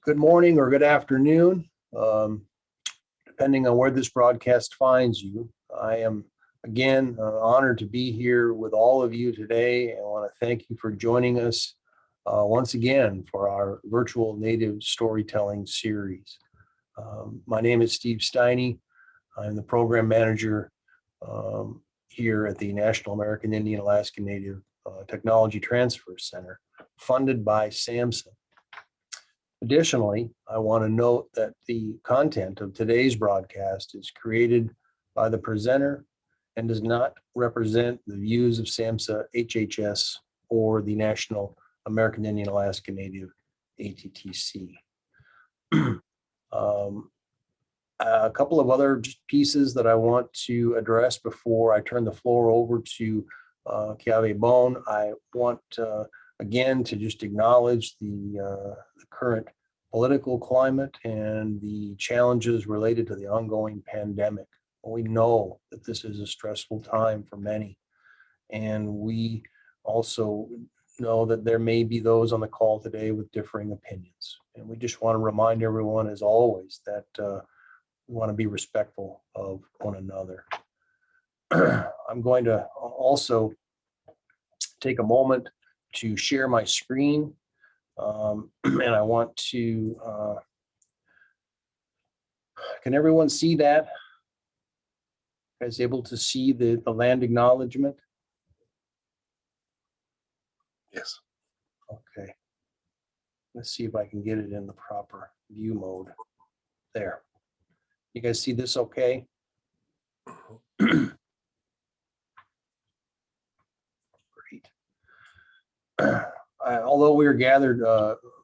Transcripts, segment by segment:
Good morning or good afternoon, depending on where this broadcast finds you. I am again honored to be here with all of you today, and I want to thank you for joining us once again for our virtual native storytelling series. My name is Steve Steiny. I'm the program manager here at the National American Indian Alaska Native Technology Transfer Center, funded by SAMHSA. Additionally, I want to note that the content of today's broadcast is created by the presenter and does not represent the views of SAMHSA, HHS, or the National American Indian Alaska Native ATTC. A couple of other pieces that I want to address before I turn the floor over to Coyote Bone. I want again to just acknowledge the current political climate and the challenges related to the ongoing pandemic. We know that this is a stressful time for many, and we also know that there may be those on the call today with differing opinions. And we just want to remind everyone, as always, that we want to be respectful of one another. I'm going to also take a moment to share my screen, and I want to, can everyone see that? You guys able to see the land acknowledgement? Yes. Okay. Let's see if I can get it in the proper view mode. There. You guys see this okay? Great. Although we are gathered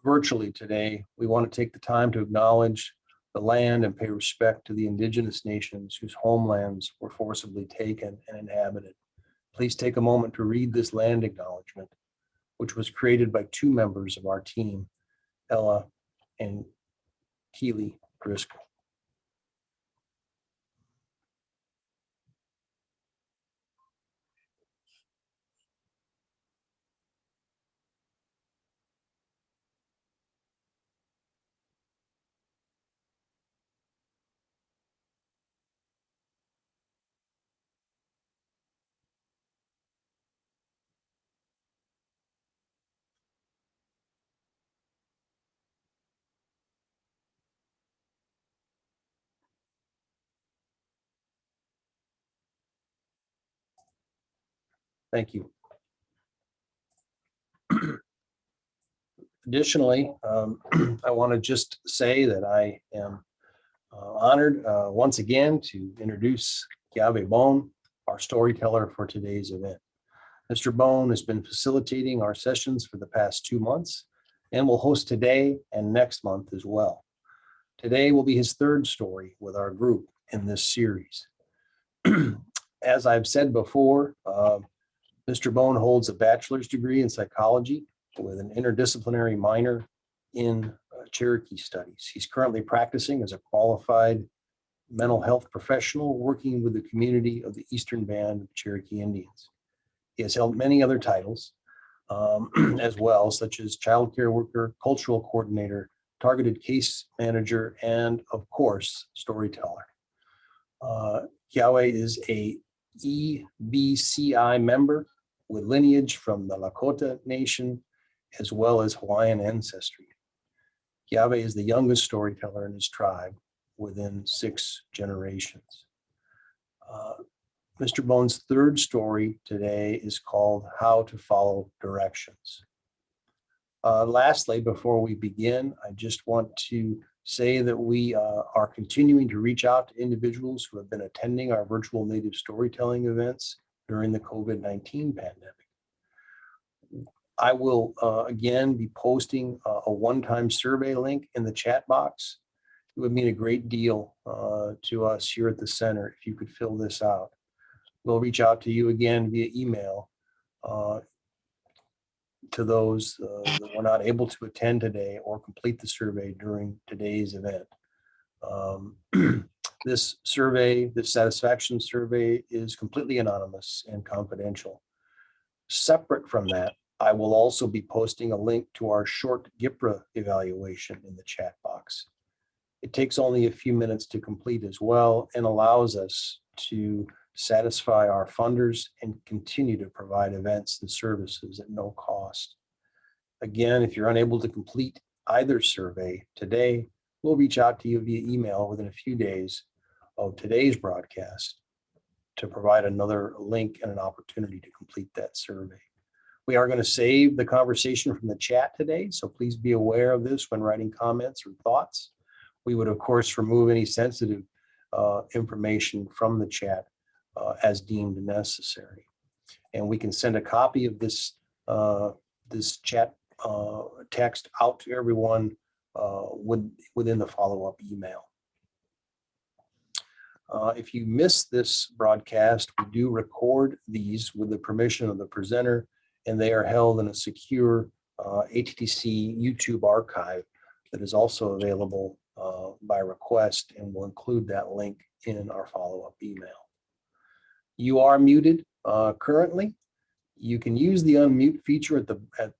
virtually today, we want to take the time to acknowledge the land and pay respect to the indigenous nations whose homelands were forcibly taken and inhabited. Please take a moment to read this land acknowledgement, which was created by two members of our team, Ella and Keely Driscoll. Thank you. Additionally, I want to just say that I am honored once again to introduce Coyote Bone, our storyteller for today's event. Mr. Bone has been facilitating our sessions for the past 2 months and will host today and next month as well. Today will be his third story with our group in this series. As I've said before, Mr. Bone holds a bachelor's degree in psychology with an interdisciplinary minor in Cherokee studies. He's currently practicing as a qualified mental health professional working with the community of the Eastern Band of Cherokee Indians. He has held many other titles as well, such as child care worker, cultural coordinator, targeted case manager, and of course, storyteller. Coyote is a EBCI member with lineage from the Lakota Nation, as well as Hawaiian ancestry. Coyote is the youngest storyteller in his tribe within 6 generations. Mr. Bone's third story today is called How to Follow Directions. Lastly, before we begin, I just want to say that we are continuing to reach out to individuals who have been attending our virtual native storytelling events during the COVID-19 pandemic. I will again be posting a one-time survey link in the chat box. It would mean a great deal to us here at the center if you could fill this out. We'll reach out to you again via email to those that were not able to attend today or complete the survey during today's event. This survey, this satisfaction survey, is completely anonymous and confidential. Separate from that, I will also be posting a link to our short GIPRA evaluation in the chat box. It takes only a few minutes to complete as well and allows us to satisfy our funders and continue to provide events and services at no cost. Again, if you're unable to complete either survey today, we'll reach out to you via email within a few days of today's broadcast to provide another link and an opportunity to complete that survey. We are going to save the conversation from the chat today, so please be aware of this when writing comments or thoughts. We would, of course, remove any sensitive information from the chat as deemed necessary. And we can send a copy of this, this chat text out to everyone within the follow-up email. If you miss this broadcast, we do record these with the permission of the presenter, and they are held in a secure ATTC YouTube archive that is also available by request, and we'll include that link in our follow-up email. You are muted currently. You can use the unmute feature at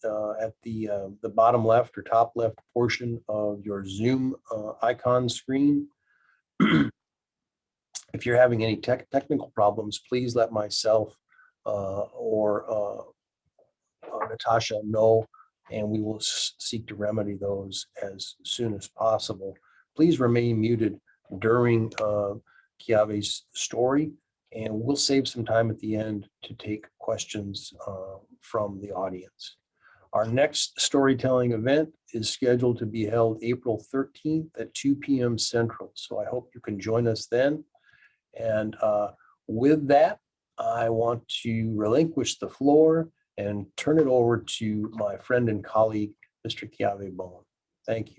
the bottom left or top left portion of your Zoom icon screen. If you're having any technical problems, please let myself or Natasha know, and we will seek to remedy those as soon as possible. Please remain muted during Kiawe's story, and we'll save some time at the end to take questions from the audience. Our next storytelling event is scheduled to be held April 13th at 2 p.m. Central, so I hope you can join us then. And with that, I want to relinquish the floor and turn it over to my friend and colleague, Mr. Kyawe Bone. Thank you.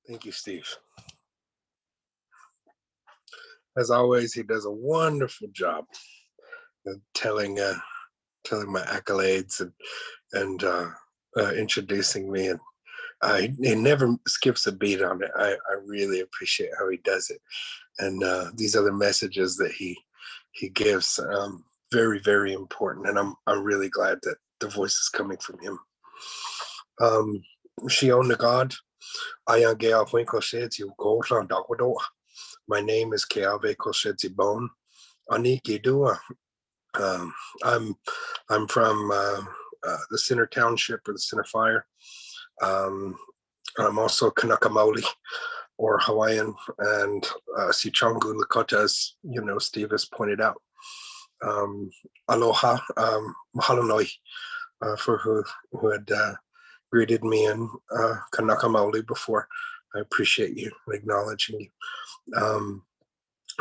Thank you, Steve. As always, he does a wonderful job of telling my accolades and introducing me, and he never skips a beat on it. I really appreciate how he does it, and these other messages that he gives, very, very important, and I'm really glad that the voice is coming from him. Shion Nagad, Ayangea Huinkosheti Golan Dagwado. My name is Keawe Kosheti Bone. Aniki Dua. I'm from the Center Township, or the Center Fire. I'm also Kanaka Maoli, or Hawaiian, and Sichongu Lakota, as you know, Steve has pointed out. Aloha, mahalo noi for who had greeted me in Kanaka Maoli before. I appreciate you acknowledging you.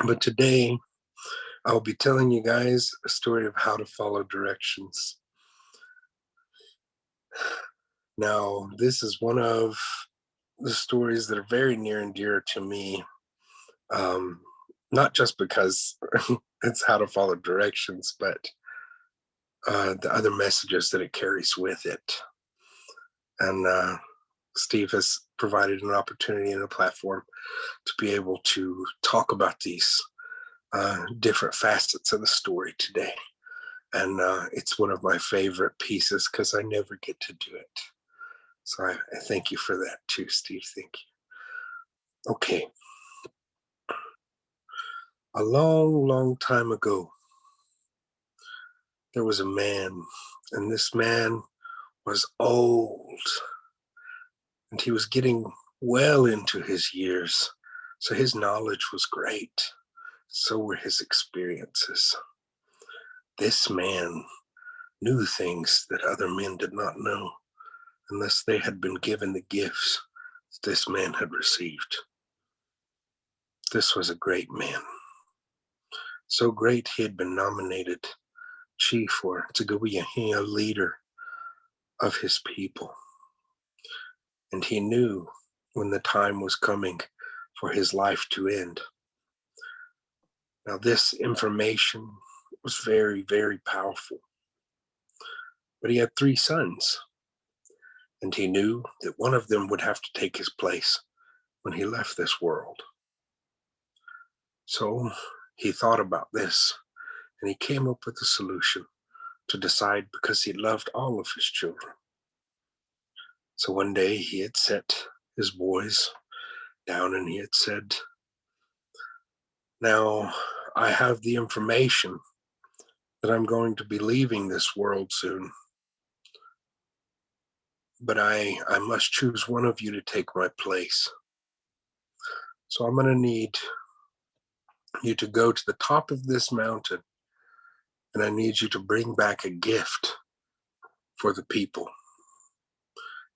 But today, I'll be telling you guys a story of how to follow directions. Now, this is one of the stories that are very near and dear to me, not just because it's how to follow directions, but the other messages that it carries with it. And Steve has provided an opportunity and a platform to be able to talk about these different facets of the story today. And it's one of my favorite pieces because I never get to do it. So I thank you for that too, Steve. Thank you. Okay. A long, long time ago, there was a man, and this man was old, and he was getting well into his years. So his knowledge was great. So were his experiences. This man knew things that other men did not know, unless they had been given the gifts this man had received. This was a great man. So great he had been nominated chief, or a leader of his people. And he knew when the time was coming for his life to end. Now this information was very, very powerful. But he had 3 sons, and he knew that one of them would have to take his place when he left this world. So he thought about this, and he came up with a solution to decide because he loved all of his children. So one day he had set his boys down and he had said, now I have the information that I'm going to be leaving this world soon, but I must choose one of you to take my place. So I'm going to need you to go to the top of this mountain, and I need you to bring back a gift for the people.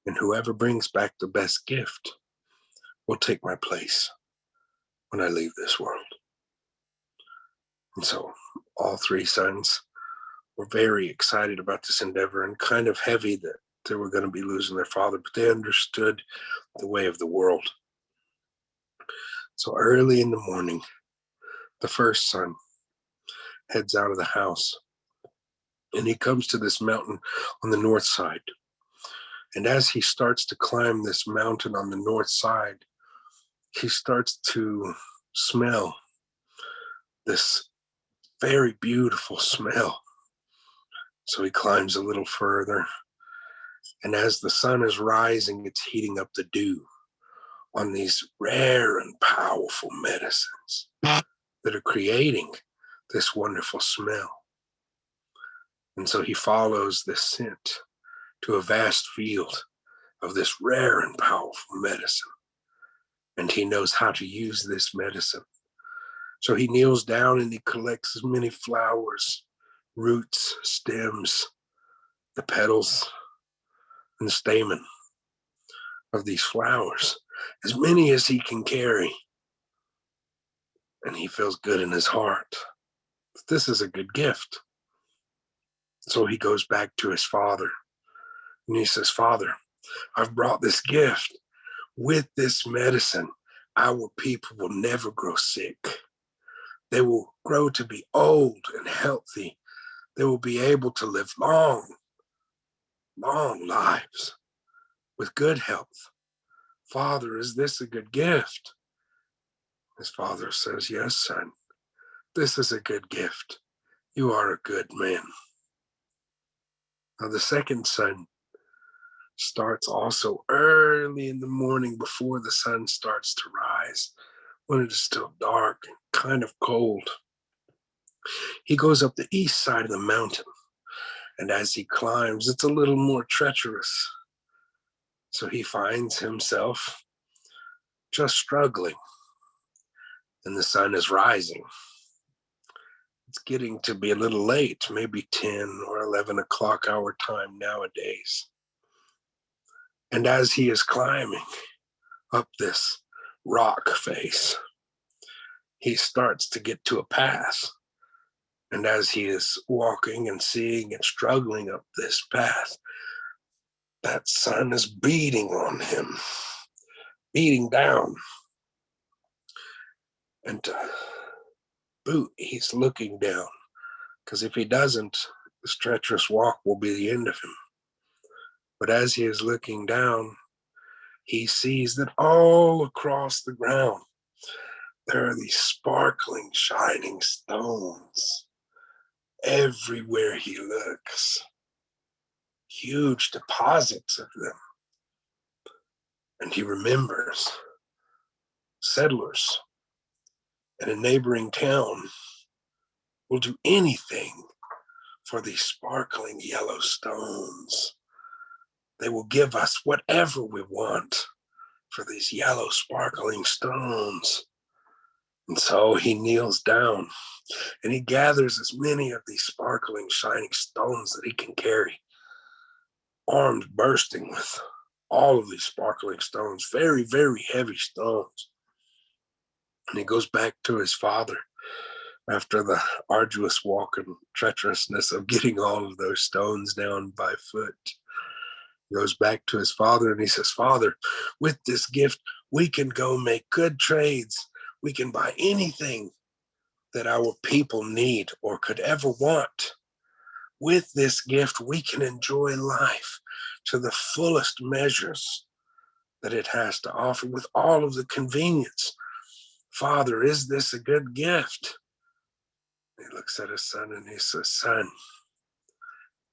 And whoever brings back the best gift will take my place when I leave this world. And so all three sons were very excited about this endeavor and kind of heavy that they were going to be losing their father, but they understood the way of the world. So early in the morning, the first son heads out of the house and he comes to this mountain on the north side. And as he starts to climb this mountain on the north side, he starts to smell this very beautiful smell. So he climbs a little further. And as the sun is rising, it's heating up the dew on these rare and powerful medicines that are creating this wonderful smell. And so he follows this scent to a vast field of this rare and powerful medicine. And he knows how to use this medicine. So he kneels down and he collects as many flowers, roots, stems, the petals, and the stamen of these flowers, as many as he can carry. And he feels good in his heart. This is a good gift. So he goes back to his father and he says, Father, I've brought this gift. With this medicine, our people will never grow sick. They will grow to be old and healthy. They will be able to live long, long lives with good health. Father, is this a good gift? His father says, yes, son, this is a good gift. You are a good man. Now the second son starts also early in the morning before the sun starts to rise, when it is still dark and kind of cold. He goes up the east side of the mountain, and as he climbs, it's a little more treacherous. So he finds himself just struggling, and the sun is rising. It's getting to be a little late, maybe 10 or 11 o'clock our time nowadays. And as he is climbing up this rock face, he starts to get to a path. And as he is walking and seeing and struggling up this path, that sun is beating on him, beating down. And to boot, he's looking down, because if he doesn't, this treacherous walk will be the end of him. But as he is looking down, he sees that all across the ground, there are these sparkling, shining stones everywhere he looks. Huge deposits of them. And he remembers settlers in a neighboring town will do anything for these sparkling yellow stones. They will give us whatever we want for these yellow sparkling stones. And so he kneels down and he gathers as many of these sparkling, shining stones that he can carry, arms bursting with all of these sparkling stones, very, very heavy stones. And he goes back to his father after the arduous walk and treacherousness of getting all of those stones down by foot. He goes back to his father and he says, Father, with this gift, we can go make good trades. We can buy anything that our people need or could ever want. With this gift, we can enjoy life to the fullest measures that it has to offer with all of the convenience. Father, is this a good gift? He looks at his son and he says, Son,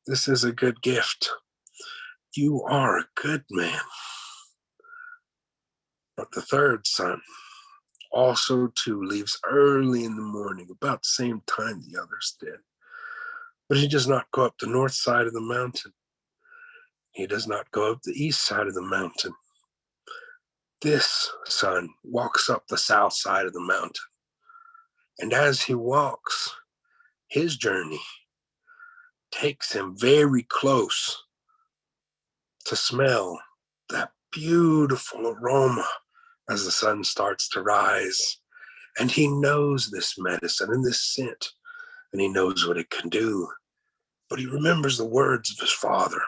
This is a good gift. You are a good man. But the third son also too leaves early in the morning, about the same time the others did. But he does not go up the north side of the mountain. He does not go up the east side of the mountain. This son walks up the south side of the mountain. And as he walks, his journey takes him very close to smell that beautiful aroma as the sun starts to rise. And he knows this medicine and this scent, and he knows what it can do. But he remembers the words of his father.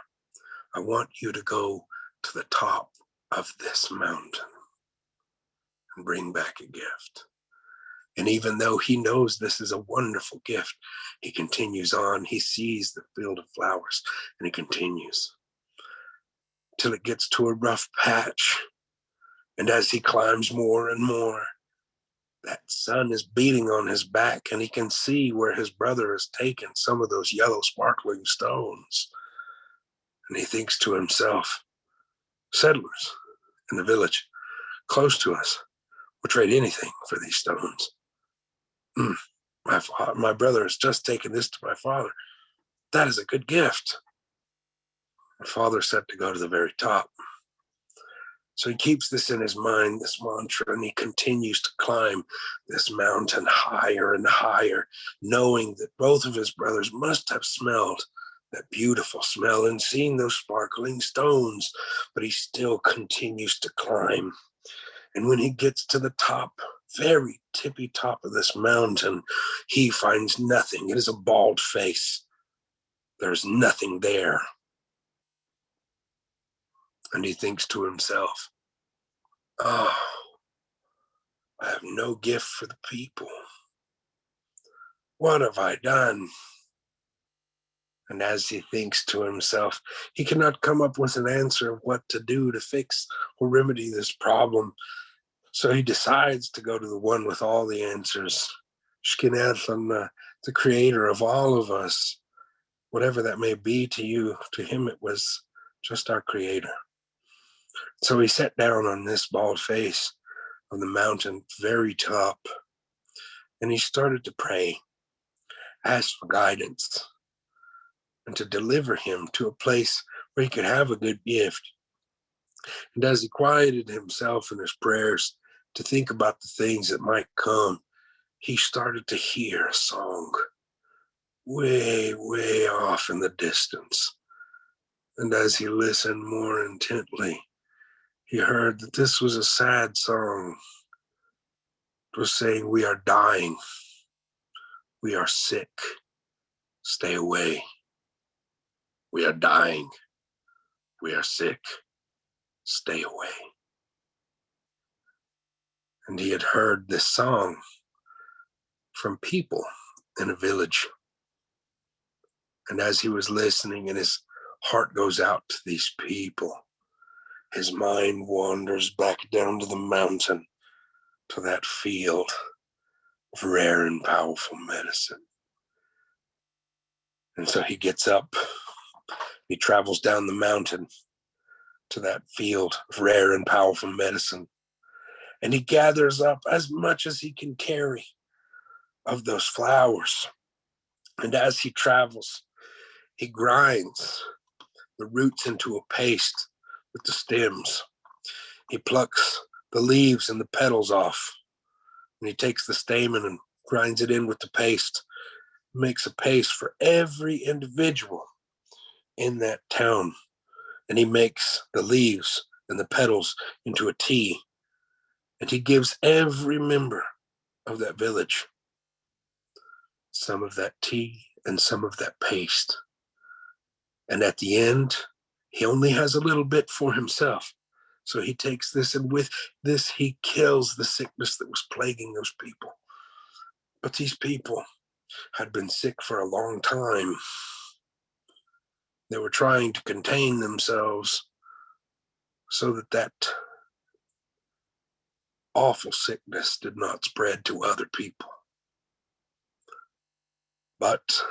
I want you to go to the top of this mountain and bring back a gift. And even though he knows this is a wonderful gift, he continues on. He sees the field of flowers and he continues till it gets to a rough patch. And as he climbs more and more, that sun is beating on his back, and he can see where his brother has taken some of those yellow sparkling stones. And he thinks to himself, settlers in the village close to us will trade anything for these stones. My brother has just taken this to my father. That is a good gift. My father said to go to the very top. So he keeps this in his mind, this mantra, and he continues to climb this mountain higher and higher, knowing that both of his brothers must have smelled that beautiful smell and seen those sparkling stones, but he still continues to climb. And when he gets to the top, very tippy top of this mountain, he finds nothing. It is a bald face. There's nothing there. And he thinks to himself, oh, I have no gift for the people. What have I done? And as he thinks to himself, he cannot come up with an answer of what to do to fix or remedy this problem. So he decides to go to the one with all the answers, Shkinathan, the creator of all of us. Whatever that may be to you, to him it was just our creator. So he sat down on this bald face on the mountain, very top, and he started to pray, ask for guidance, and to deliver him to a place where he could have a good gift. And as he quieted himself in his prayers to think about the things that might come, he started to hear a song way, way off in the distance. And as he listened more intently, he heard that this was a sad song. It was saying, we are dying. We are sick. Stay away. We are dying. We are sick. Stay away. And he had heard this song from people in a village. And as he was listening and his heart goes out to these people, his mind wanders back down to the mountain, to that field of rare and powerful medicine. And so he gets up, he travels down the mountain to that field of rare and powerful medicine, and he gathers up as much as he can carry of those flowers. And as he travels, he grinds the roots into a paste with the stems. He plucks the leaves and the petals off, and he takes the stamen and grinds it in with the paste, makes a paste for every individual in that town. And he makes the leaves and the petals into a tea, and he gives every member of that village some of that tea and some of that paste. And at the end, he only has a little bit for himself. So he takes this, and with this, he kills the sickness that was plaguing those people. But these people had been sick for a long time. They were trying to contain themselves so that that awful sickness did not spread to other people. But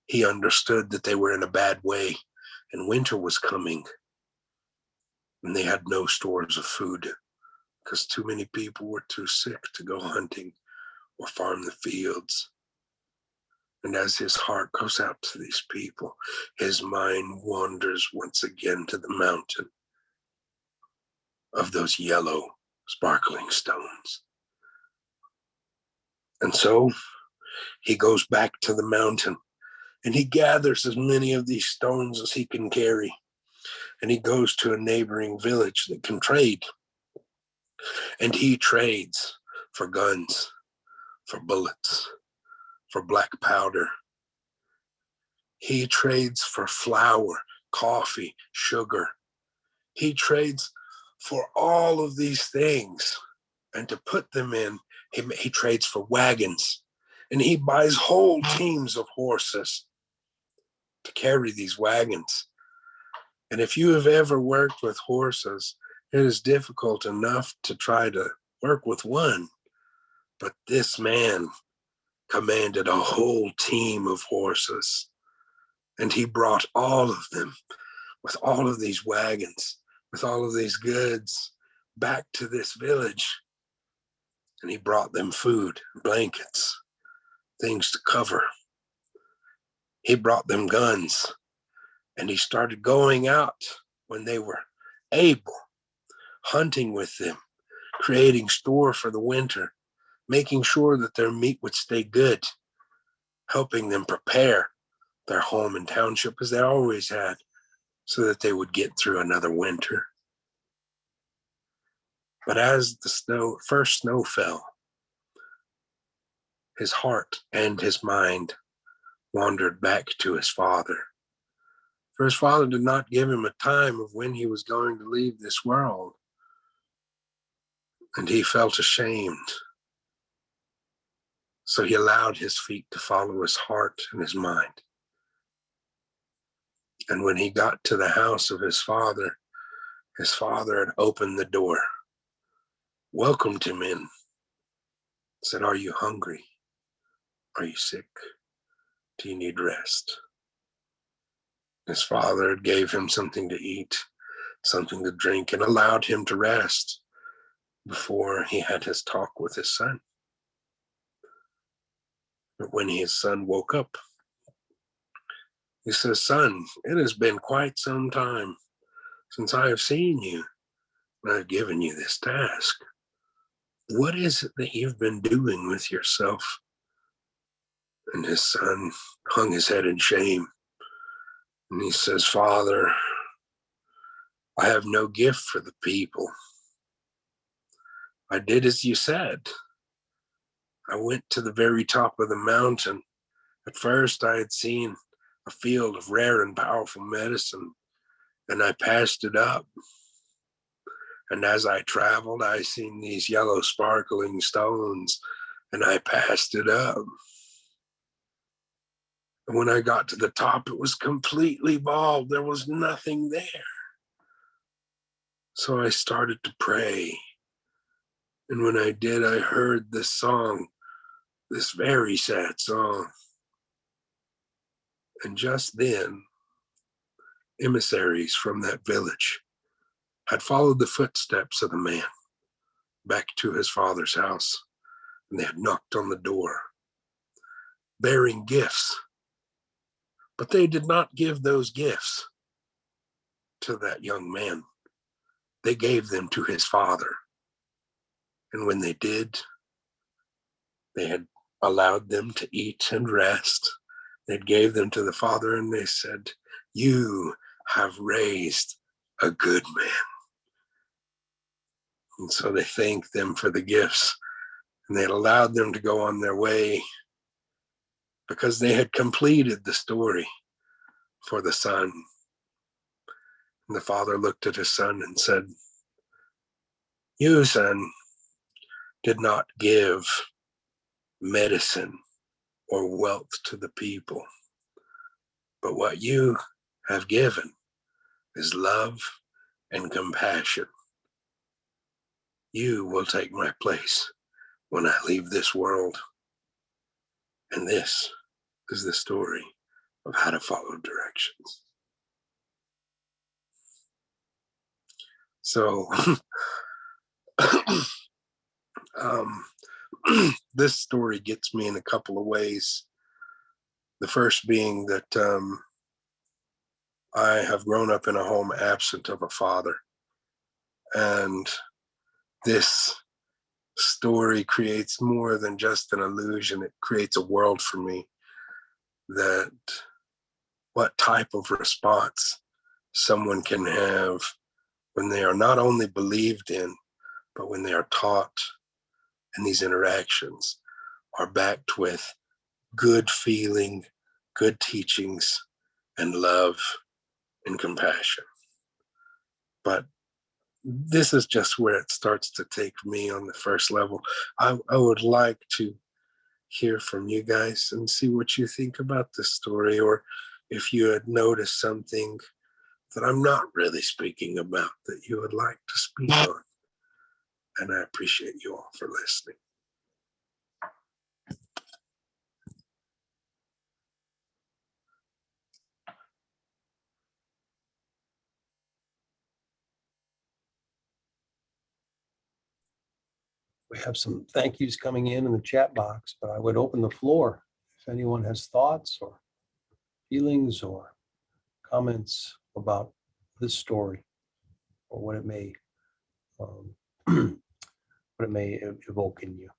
He understood that they were in a bad way and winter was coming and they had no stores of food because too many people were too sick to go hunting or farm the fields. And as his heart goes out to these people, his mind wanders once again to the mountain of those yellow sparkling stones. And so he goes back to the mountain and he gathers as many of these stones as he can carry. And he goes to a neighboring village that can trade. And he trades for guns, for bullets, for black powder. He trades for flour, coffee, sugar. He trades for all of these things. And to put them in, he trades for wagons. And he buys whole teams of horses to carry these wagons. And if you have ever worked with horses, it is difficult enough to try to work with one. But this man commanded a whole team of horses. And he brought all of them with all of these wagons, with all of these goods back to this village. And he brought them food, blankets, things to cover. He brought them guns. And he started going out when they were able, hunting with them, creating store for the winter, making sure that their meat would stay good, helping them prepare their home and township as they always had, so that they would get through another winter. But as the first snow fell, his heart and his mind wandered back to his father. For his father did not give him a time of when he was going to leave this world. And he felt ashamed. So he allowed his feet to follow his heart and his mind. And when he got to the house of his father had opened the door, welcomed him in, said, "Are you hungry? Are you sick? Do you need rest?" His father gave him something to eat, something to drink, and allowed him to rest before he had his talk with his son. But when his son woke up, he says, "Son, it has been quite some time since I have seen you, and I've given you this task. What is it that you've been doing with yourself?" And his son hung his head in shame. And he says, "Father, I have no gift for the people. I did as you said. I went to the very top of the mountain. At first, I had seen a field of rare and powerful medicine, and I passed it up. And as I traveled, I seen these yellow sparkling stones, and I passed it up. And when I got to the top, it was completely bald. There was nothing there. So I started to pray. And when I did, I heard this song, this very sad song. And just then, emissaries from that village had followed the footsteps of the man back to his father's house, and they had knocked on the door, bearing gifts. But they did not give those gifts to that young man. They gave them to his father. And when they did, they had allowed them to eat and rest. They gave them to the father, and they said, "You have raised a good man." And so they thanked them for the gifts, and they had allowed them to go on their way because they had completed the story for the son. And the father looked at his son and said, "You, son, did not give medicine or wealth to the people, but what you have given is love and compassion. You will take my place when I leave this world." And this is the story of how to follow directions. So this story gets me in a couple of ways. The first being that I have grown up in a home absent of a father. And this story creates more than just an illusion. It creates a world for me that what type of response someone can have when they are not only believed in, but when they are taught, and these interactions are backed with good feeling, good teachings, and love and compassion. But this is just where it starts to take me on the first level. I would like to hear from you guys and see what you think about this story, or if you had noticed something that I'm not really speaking about that you would like to speak on. And I appreciate you all for listening. We have some thank yous coming in the chat box, but I would open the floor if anyone has thoughts or feelings or comments about this story, or what it may evoke in you.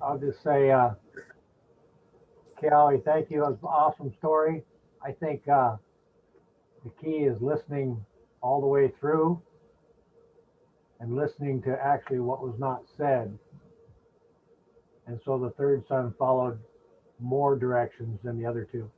I'll just say, Kelly, thank you. It was an awesome story. I think the key is listening all the way through and listening to actually what was not said. And so the third son followed more directions than the other two.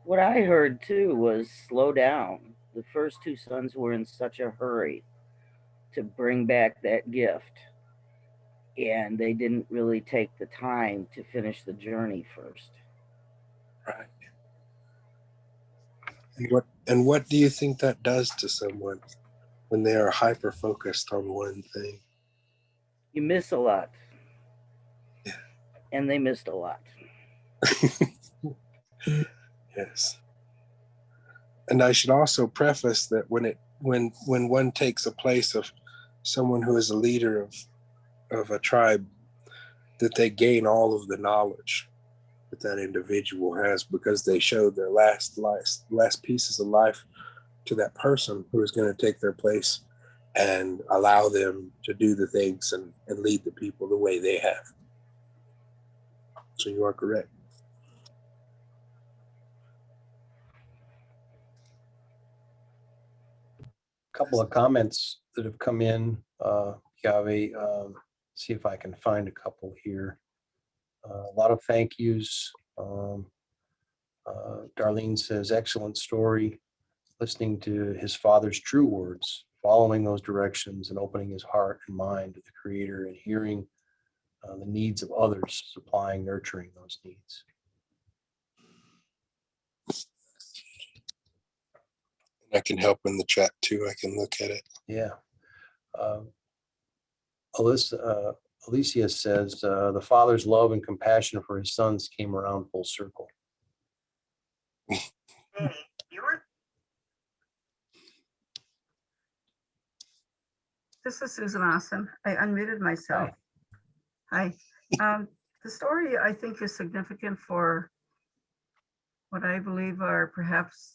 What I heard too was slow down. The first two sons were in such a hurry to bring back that gift, and they didn't really take the time to finish the journey first. Right. And what do you think that does to someone when they are hyper focused on one thing? You miss a lot. Yeah. And they missed a lot. Yes. And I should also preface that when one takes a place of someone who is a leader of a tribe, that they gain all of the knowledge that individual has, because they showed their last pieces of life to that person who is going to take their place and allow them to do the things and lead the people the way they have. So you are correct. Couple of comments that have come in, Yahweh. See if I can find a couple here. A lot of thank yous. Darlene says, excellent story. Listening to his father's true words, following those directions and opening his heart and mind to the Creator, and hearing the needs of others, supplying, nurturing those needs. I can help in the chat too. I can look at it. Yeah. Alicia says, the father's love and compassion for his sons came around full circle. This is Susan Austin. I unmuted myself. Hi. The story, I think, is significant for what I believe are perhaps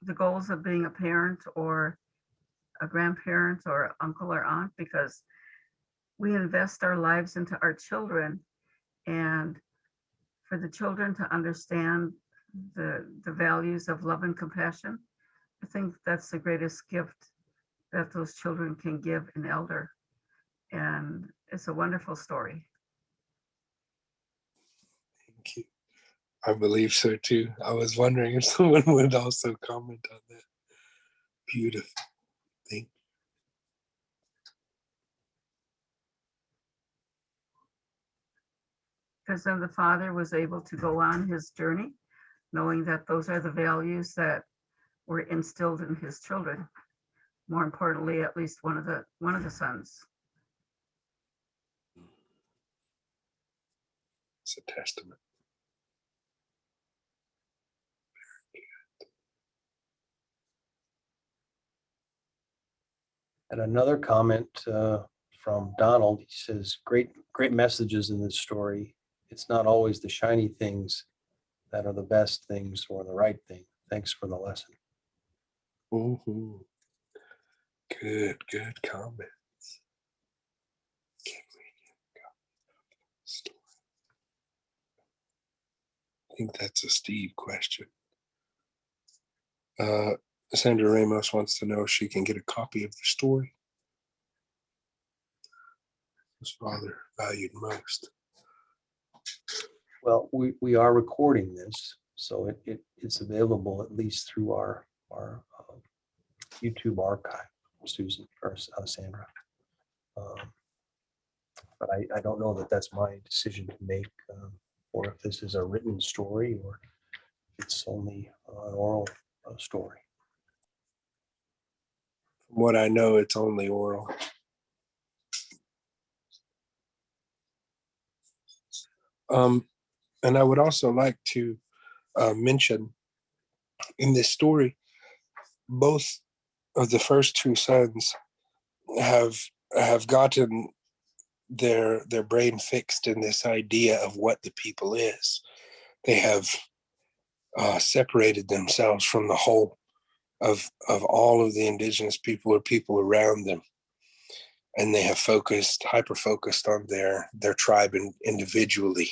the goals of being a parent or a grandparent or uncle or aunt, because we invest our lives into our children, and for the children to understand the values of love and compassion, I think that's the greatest gift that those children can give an elder. And it's a wonderful story. Thank you. I believe so too. I was wondering if someone would also comment on that. Beautiful. Thank Because then the father was able to go on his journey, knowing that those are the values that were instilled in his children. More importantly, at least one of the sons. It's a testament. And another comment from Donald, he says, great messages in this story. It's not always the shiny things that are the best things or the right thing. Thanks for the lesson. Mm-hmm. Good comments. I think that's a Steve question. Sandra Ramos wants to know if she can get a copy of the story his father valued most. Well, we are recording this, so it's available at least through our YouTube archive, Susan or Sandra. But I don't know that that's my decision to make, or if this is a written story or it's only an oral story. From what I know, it's only oral. And I would also like to mention in this story, both of the first two sons have gotten their brain fixed in this idea of what the people is. They have separated themselves from the whole of all of the indigenous people or people around them, and they have hyper focused on their tribe and individually.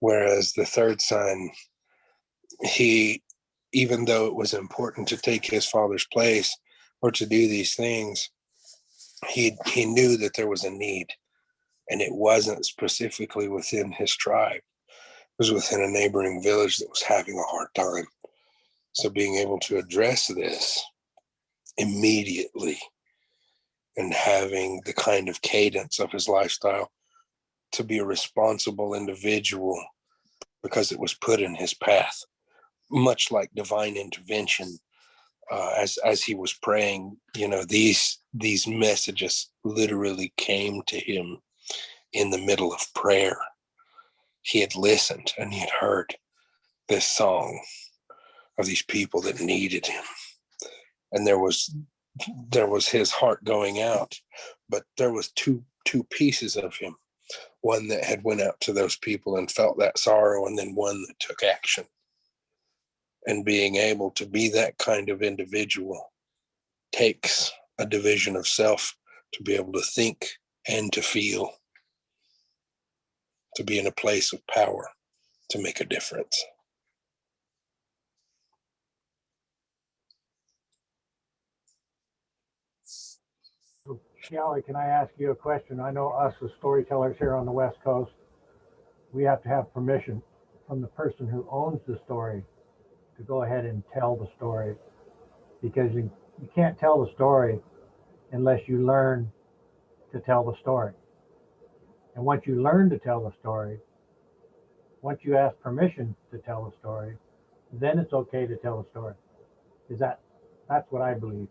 Whereas the third son, he, even though it was important to take his father's place or to do these things, he knew that there was a need, and it wasn't specifically within his tribe. It was within a neighboring village that was having a hard time. So being able to address this immediately and having the kind of cadence of his lifestyle to be a responsible individual because it was put in his path, much like divine intervention. As he was praying, these messages literally came to him in the middle of prayer. He had listened and he had heard this song of these people that needed him, and there was his heart going out, but there was two pieces of him, one that had went out to those people and felt that sorrow, and then one that took action. And being able to be that kind of individual takes a division of self to be able to think and to feel, to be in a place of power, to make a difference. Coyote, can I ask you a question? I know us as storytellers here on the West Coast, we have to have permission from the person who owns the story to go ahead and tell the story, because you can't tell the story unless you learn to tell the story. And once you learn to tell the story, once you ask permission to tell the story, then it's okay to tell the story. That's what I believe.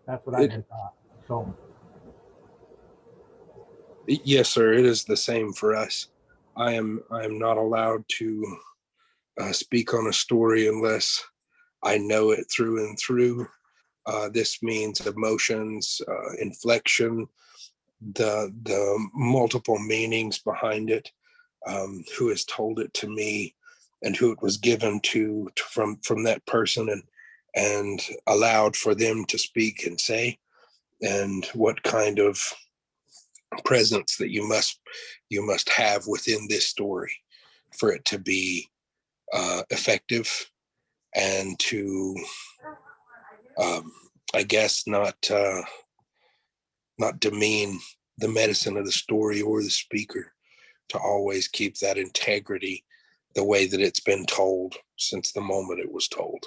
That's what I've been taught. So Yes, sir. It is the same for us. I am not allowed to speak on a story unless I know it through and through. This means emotions, inflection, the multiple meanings behind it, who has told it to me, and who it was given to from that person, and allowed for them to speak and say, and what kind of presence that you must have within this story for it to be effective, and to I guess not not demean the medicine of the story or the speaker, to always keep that integrity the way that it's been told since the moment it was told.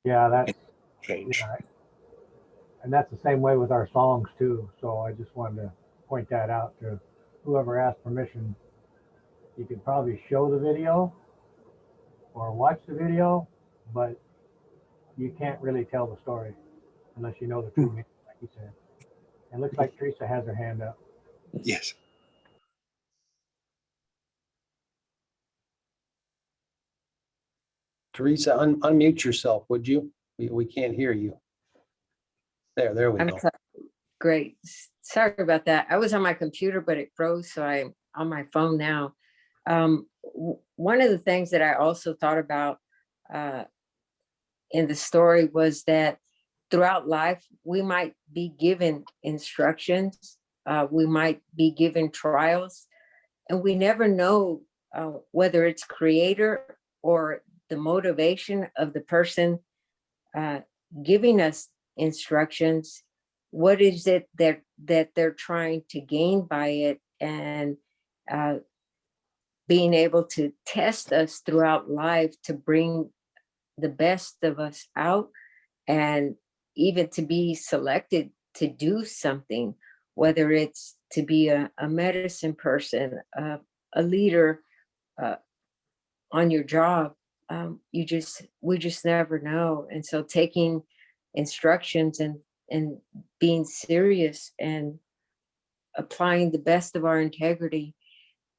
Yeah, that's Change. yeah, and that's the same way with our songs too. So I just wanted to point that out to whoever asked permission. You could probably show the video or watch the video, but you can't really tell the story unless you know the true meaning, like you said. And looks like Teresa has her hand up. Yes. Teresa, unmute yourself, would you? We can't hear you. There we go. Great. Sorry about that. I was on my computer, but it froze, so I'm on my phone now. One of the things that I also thought about in the story was that throughout life, we might be given instructions, we might be given trials, and we never know whether it's creator or the motivation of the person giving us instructions. What is it that they're trying to gain by it, and being able to test us throughout life to bring the best of us out, and even to be selected to do something, whether it's to be a medicine person, a leader on your job. We just never know. And so taking instructions and being serious and applying the best of our integrity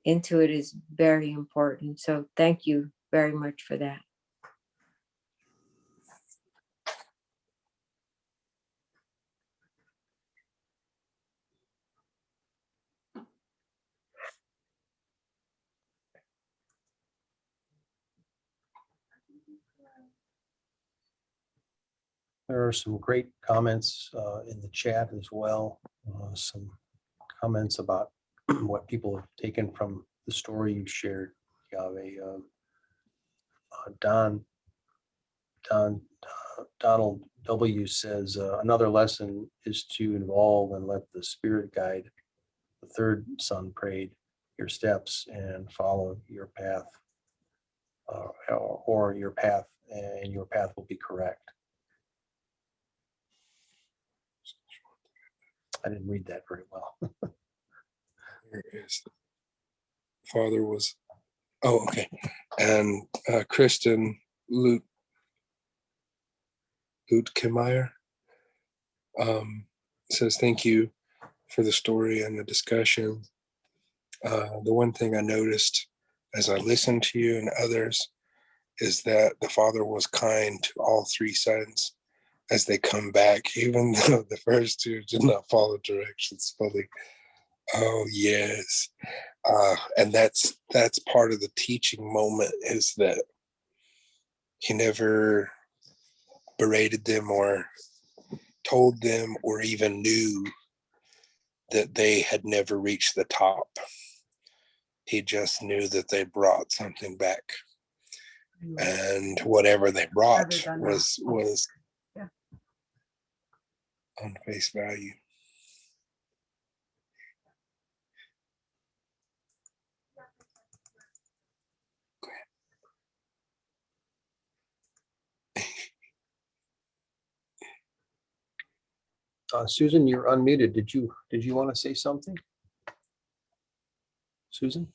into it is very important. So thank you very much for that. There are some great comments in the chat as well. Some comments about what people have taken from the story you shared, Yahweh. Donald W. says, another lesson is to involve and let the Spirit guide. The third son prayed your steps and follow your path, or your path, and your path will be correct. I didn't read that very well. There it is. Father was, oh, okay. And Kristen Lutkemeyer says, thank you for the story and the discussion. The one thing I noticed as I listened to you and others is that the father was kind to all three sons as they come back, even though the first two did not follow directions fully. Oh, yes. And that's part of the teaching moment, is that he never berated them or told them or even knew that they had never reached the top. He just knew that they brought something back, and whatever they brought was on face value. Susan, you're unmuted. Did you want to say something? Susan?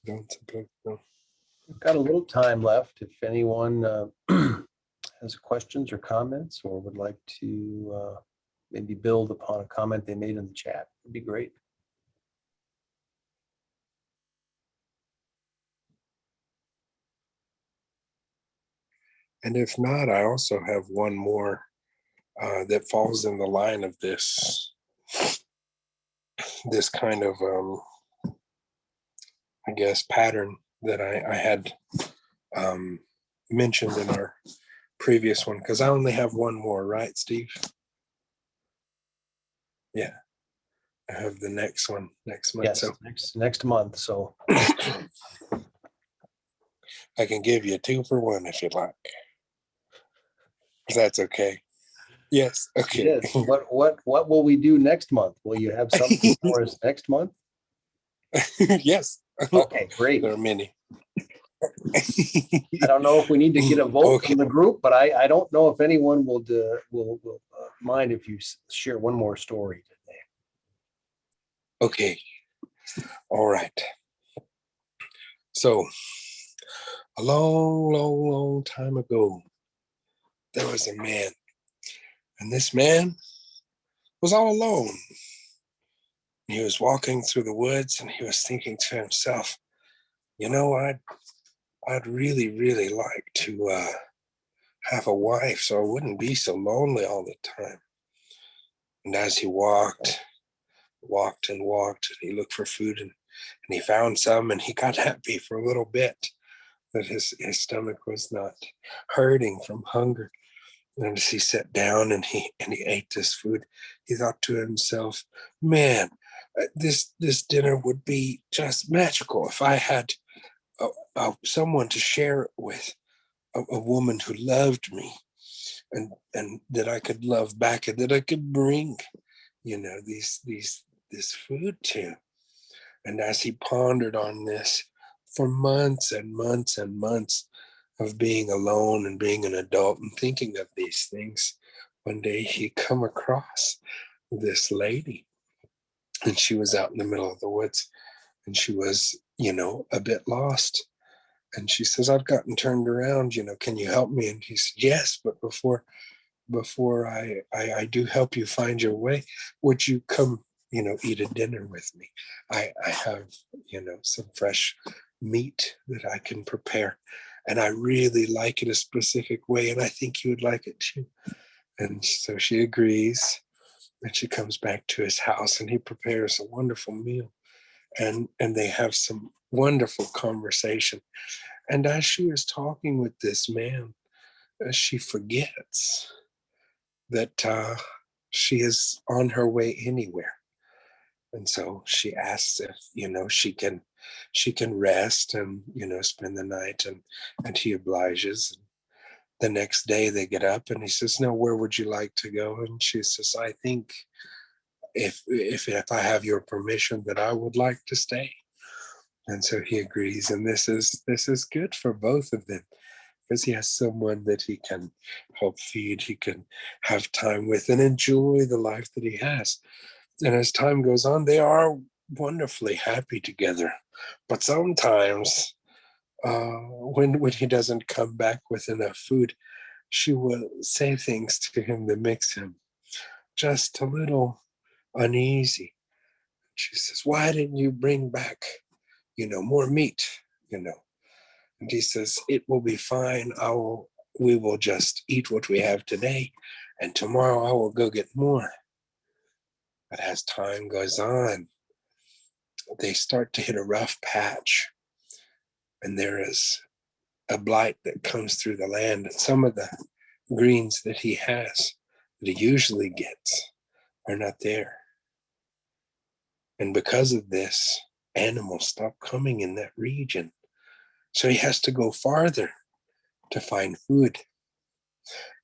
Don't suppose so. We've got a little time left. If anyone has questions or comments, or would like to maybe build upon a comment they made in the chat, it'd be great. And if not, I also have one more that falls in the line of this kind of, I guess, pattern that I had mentioned in our previous one, because I only have one more, right, Steve? Yeah, I have the next one next month. Yes, So next month. So I can give you 2 for 1 if you'd like. If that's okay. Yes. Okay. yes, what will we do next month? Will you have something for us next month? Yes. Okay, great. There are many. I don't know if we need to get a vote Okay. from the group, but I don't know if anyone will mind if you share one more story today. Okay. All right. So a long time ago, there was a man, and this man was all alone. He was walking through the woods, and he was thinking to himself, you know, I'd really like to have a wife so I wouldn't be so lonely all the time. And as he walked, and he looked for food, and he found some, and he got happy for a little bit that his stomach was not hurting from hunger. And as he sat down and he ate this food, he thought to himself, man, this dinner would be just magical if I had someone to share it with, a woman who loved me, and that I could love back, and that I could bring, this food to. And as he pondered on this for months and months and months of being alone and being an adult and thinking of these things, one day he come across this lady, and she was out in the middle of the woods, and she was, a bit lost. And she says, I've gotten turned around, can you help me? And he said, yes, but before I do help you find your way, would you come, eat a dinner with me? I have, some fresh meat that I can prepare, and I really like it a specific way, and I think you would like it too. And so she agrees, and she comes back to his house, and he prepares a wonderful meal, and they have some wonderful conversation. And as she is talking with this man, she forgets that she is on her way anywhere. And so she asks if, she can rest and, spend the night, and he obliges. The next day they get up, and he says, no, where would you like to go? And she says, I think if I have your permission, that I would like to stay. And so he agrees. And this is good for both of them, because he has someone that he can help feed, he can have time with, and enjoy the life that he has. And as time goes on, they are wonderfully happy together. But sometimes when he doesn't come back with enough food, she will say things to him that makes him just a little uneasy. She says, why didn't you bring back, more meat, And he says, it will be fine. We will just eat what we have today, and tomorrow I will go get more. But as time goes on, they start to hit a rough patch, and there is a blight that comes through the land, and some of the greens that he has, that he usually gets, are not there. And because of this, animals stop coming in that region. So he has to go farther to find food.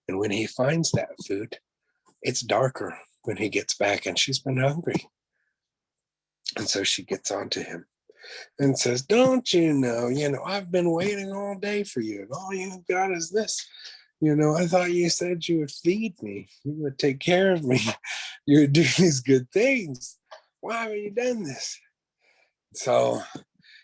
And when he finds that food, it's darker when he gets back, and she's been hungry. And so she gets onto him and says, don't you know, I've been waiting all day for you, and all you've got is this. I thought you said you would feed me, you would take care of me, you would do these good things. Why haven't you done this? So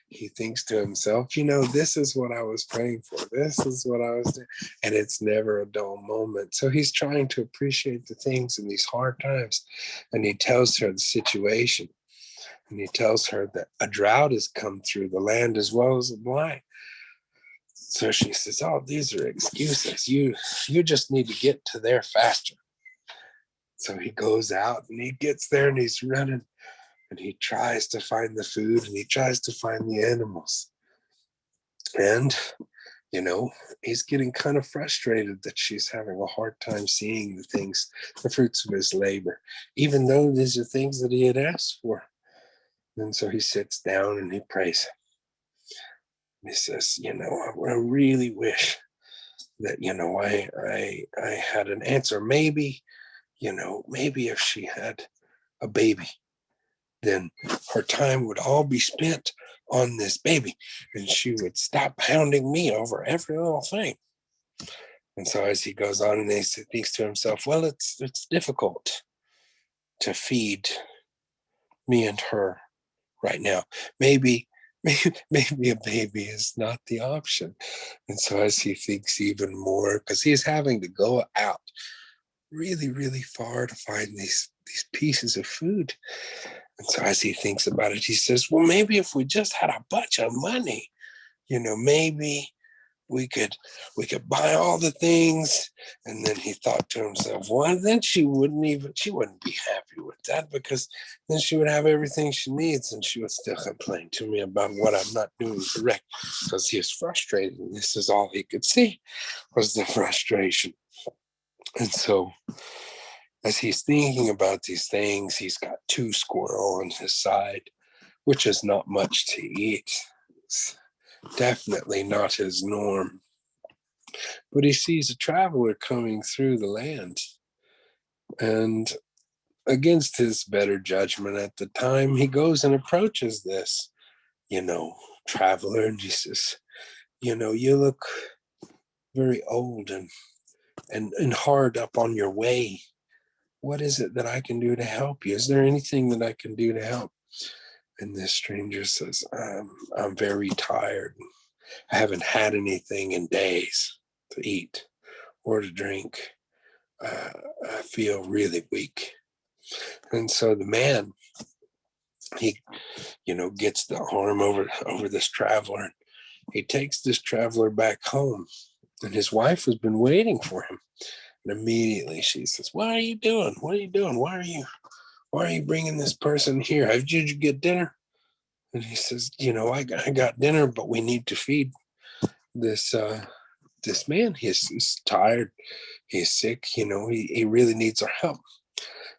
he thinks to himself, this is what I was praying for. This is what I was doing. And it's never a dull moment. So he's trying to appreciate the things in these hard times. And he tells her the situation. And he tells her that a drought has come through the land as well as a blight. So she says, oh, these are excuses. You just need to get to there faster. So he goes out, and he gets there, and he's running, and he tries to find the food, and he tries to find the animals. And, you know, he's getting kind of frustrated that she's having a hard time seeing the things, the fruits of his labor, even though these are things that he had asked for. And so he sits down and he prays. He says, you know, I really wish that, you know, I had an answer. Maybe, you know, maybe if she had a baby, then her time would all be spent on this baby and she would stop hounding me over every little thing. And so as he goes on and he thinks to himself, well, it's difficult to feed me and her right now. Maybe a baby is not the option. And so as he thinks even more, because he's having to go out really, really far to find these pieces of food. And so as he thinks about it, he says, well, maybe if we just had a bunch of money, you know, maybe we could buy all the things. And then he thought to himself, well, then she wouldn't be happy with that, because then she would have everything she needs and she would still complain to me about what I'm not doing correct, because he is frustrated. And this is all he could see was the frustration. And so as he's thinking about these things, he's got 2 squirrel on his side, which is not much to eat. It's definitely not his norm. But he sees a traveler coming through the land. And against his better judgment at the time, he goes and approaches this, you know, traveler. And he says, you know, you look very old and hard up on your way. What is it that I can do to help you? Is there anything that I can do to help? And this stranger says, I'm very tired. I haven't had anything in days to eat or to drink. I feel really weak. And so the man, he, you know, gets the arm over this traveler. He takes this traveler back home, and his wife has been waiting for him. And immediately she says, what are you doing? What are you doing? Why are you bringing this person here? Did you get dinner? And he says, you know, I got dinner, but we need to feed this man. He's tired. He's sick. You know, he really needs our help.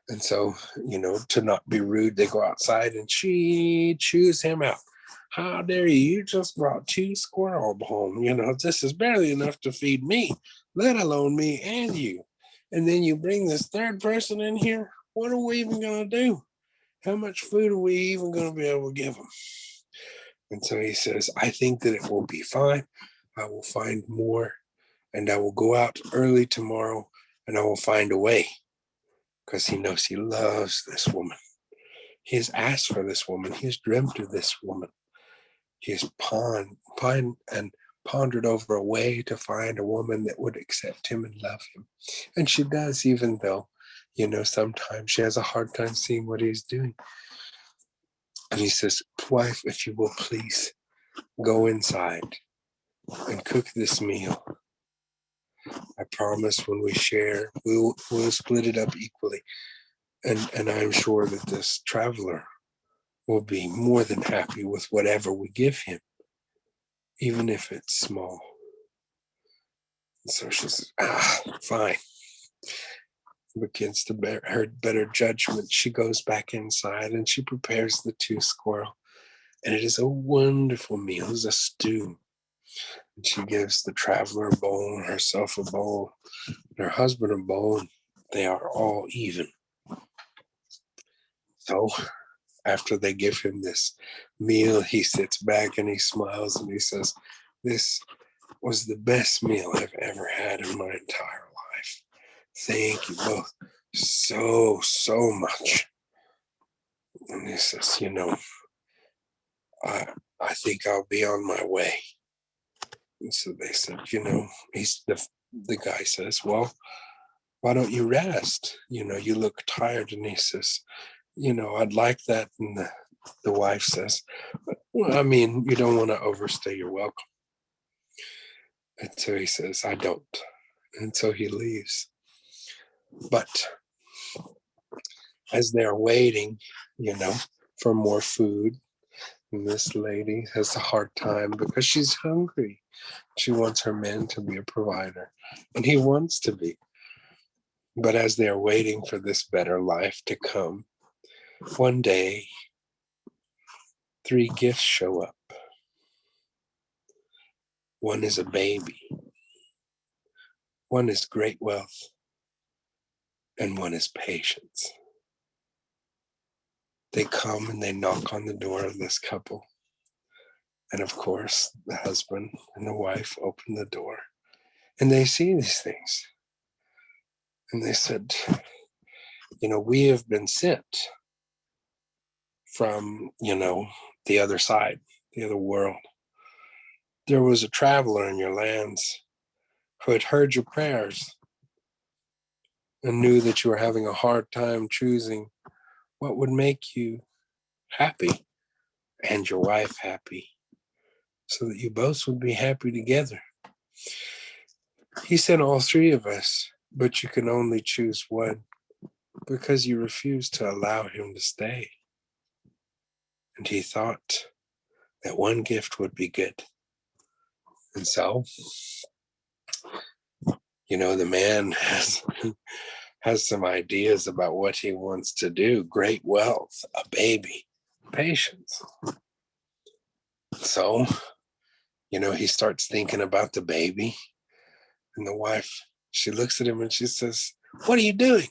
And so, you know, to not be rude, they go outside and she chews him out. How dare you? You just brought 2 squirrels home. You know, this is barely enough to feed me, let alone me and you. And then you bring this 3rd person in here. What are we even going to do? How much food are we even going to be able to give them? And so he says, I think that it will be fine. I will find more, and I will go out early tomorrow and I will find a way, because he knows he loves this woman. He has asked for this woman. He has dreamt of this woman. He has pondered over a way to find a woman that would accept him and love him. And she does, even though, you know, sometimes she has a hard time seeing what he's doing. And he says, wife, if you will please go inside and cook this meal. I promise when we share, we'll split it up equally. And I'm sure that this traveler will be more than happy with whatever we give him, even if it's small. And so she says, fine. Against her better judgment, she goes back inside and she prepares the 2 squirrel. And it is a wonderful meal. It's a stew. And she gives the traveler a bowl, herself a bowl, and her husband a bowl. They are all even. So after they give him this meal, he sits back and he smiles and he says, this was the best meal I've ever had in my entire life. Thank you both so much. And he says, you know, I think I'll be on my way. And so they said, you know, the guy says, well, why don't you rest? You know, you look tired. And he says, you know, I'd like that. And the wife says, well, I mean, you don't want to overstay your welcome. And so he says, I don't. And so he leaves. But as they're waiting, you know, for more food, And this lady has a hard time because she's hungry. She wants her man to be a provider, and he wants to be. But as they're waiting for this better life to come, one day, 3 gifts show up. One is a baby, one is great wealth, and one is patience. They come and they knock on the door of this couple. And of course, the husband and the wife open the door and they see these things. And they said, we have been sent from, the other side, the other world. There was a traveler in your lands who had heard your prayers and knew that you were having a hard time choosing what would make you happy and your wife happy, so that you both would be happy together. He sent all 3 of us, but you can only choose one because you refused to allow him to stay. And he thought that one gift would be good. And so, the man has some ideas about what he wants to do. Great wealth, a baby, patience. So, he starts thinking about the baby. And the wife, she looks at him and she says, "What are you doing?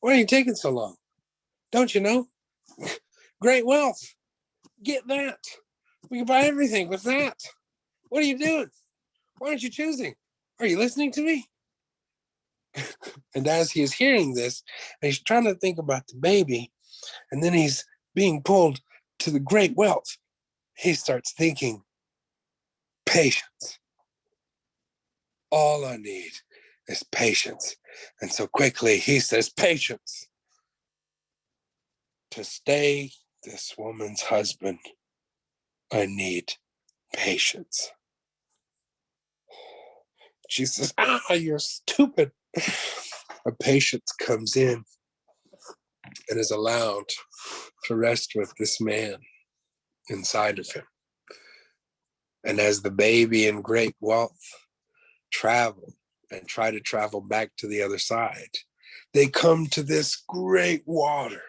Why are you taking so long? Don't you know? Great wealth. Get that. We can buy everything with that. What are you doing? Why aren't you choosing? Are you listening to me?" And as he is hearing this, and he's trying to think about the baby, and then he's being pulled to the great wealth, he starts thinking, patience. All I need is patience. And so quickly he says, patience. To stay this woman's husband, I need patience. She says, you're stupid. A patience comes in and is allowed to rest with this man inside of him. And as the baby and great wealth travel and try to travel back to the other side, they come to this great water.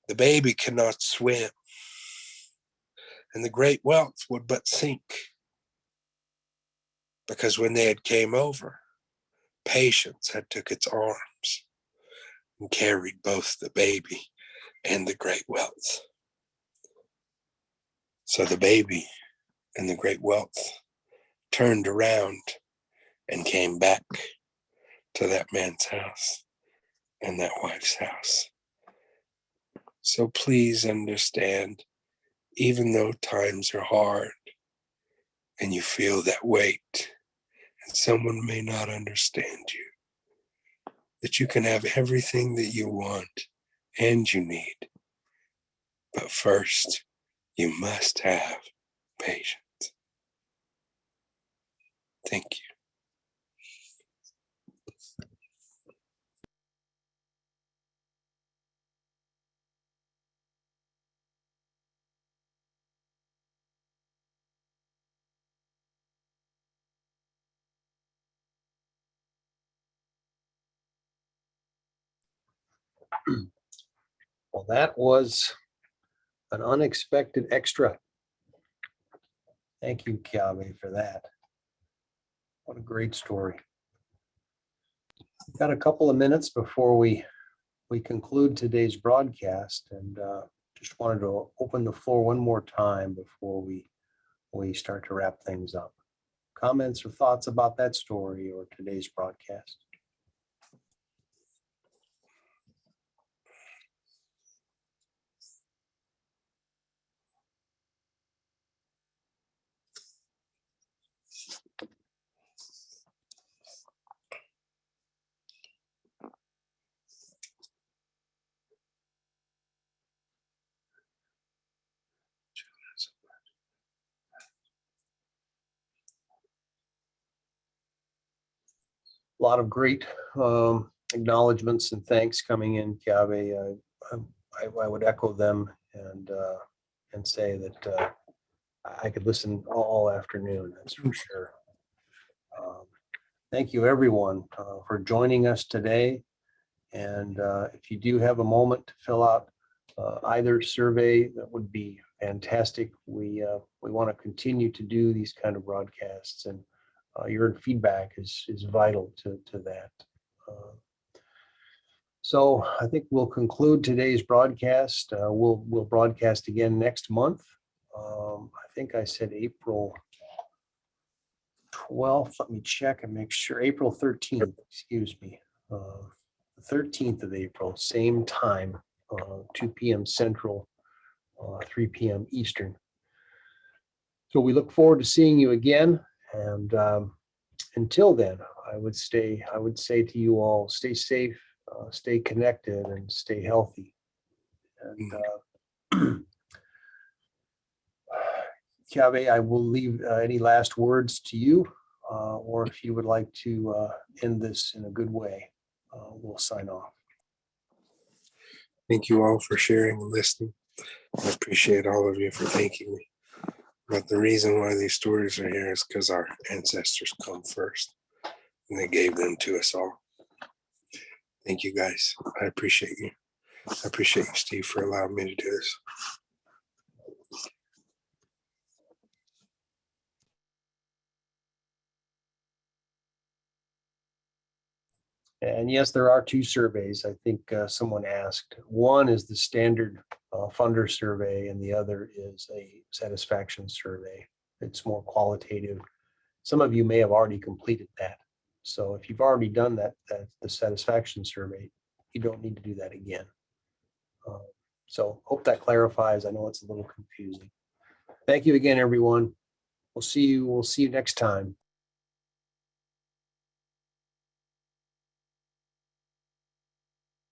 The baby cannot swim, and the great wealth would but sink. Because when they had came over, patience had took its arms and carried both the baby and the great wealth. So the baby and the great wealth turned around and came back to that man's house and that wife's house. So please understand, even though times are hard and you feel that weight and someone may not understand you, that you can have everything that you want and you need. But first, you must have patience. Thank you. Well, that was an unexpected extra. Thank you, Kiawe, for that. What a great story. Got a couple of minutes before we conclude today's broadcast, and just wanted to open the floor one more time before we start to wrap things up. Comments or thoughts about that story or today's broadcast? A lot of great acknowledgements and thanks coming in, Kiawe. I would echo them and and say that I could listen all afternoon, that's for sure. Thank you, everyone, for joining us today. And if you do have a moment to fill out either survey, that would be fantastic. We want to continue to do these kind of broadcasts, and your feedback is vital to that. So I think we'll conclude today's broadcast. We'll broadcast again next month. I think I said April 12th. Let me check and make sure. April 13th, excuse me. The 13th of April, same time, 2 p.m. Central, 3 p.m. Eastern. So we look forward to seeing you again. And until then, I would say to you all, stay safe, stay connected, and stay healthy. And Kiawe, I will leave any last words to you, or if you would like to end this in a good way, we'll sign off. Thank you all for sharing and listening. I appreciate all of you for thanking me. But the reason why these stories are here is because our ancestors come first, and they gave them to us all. Thank you, guys. I appreciate you. I appreciate you, Steve, for allowing me to do this. And yes, there are 2 surveys. I think someone asked. One is the standard funder survey, and the other is a satisfaction survey. It's more qualitative. Some of you may have already completed that. So if you've already done that, the satisfaction survey, you don't need to do that again. So hope that clarifies. I know it's a little confusing. Thank you again, everyone. We'll see you next time.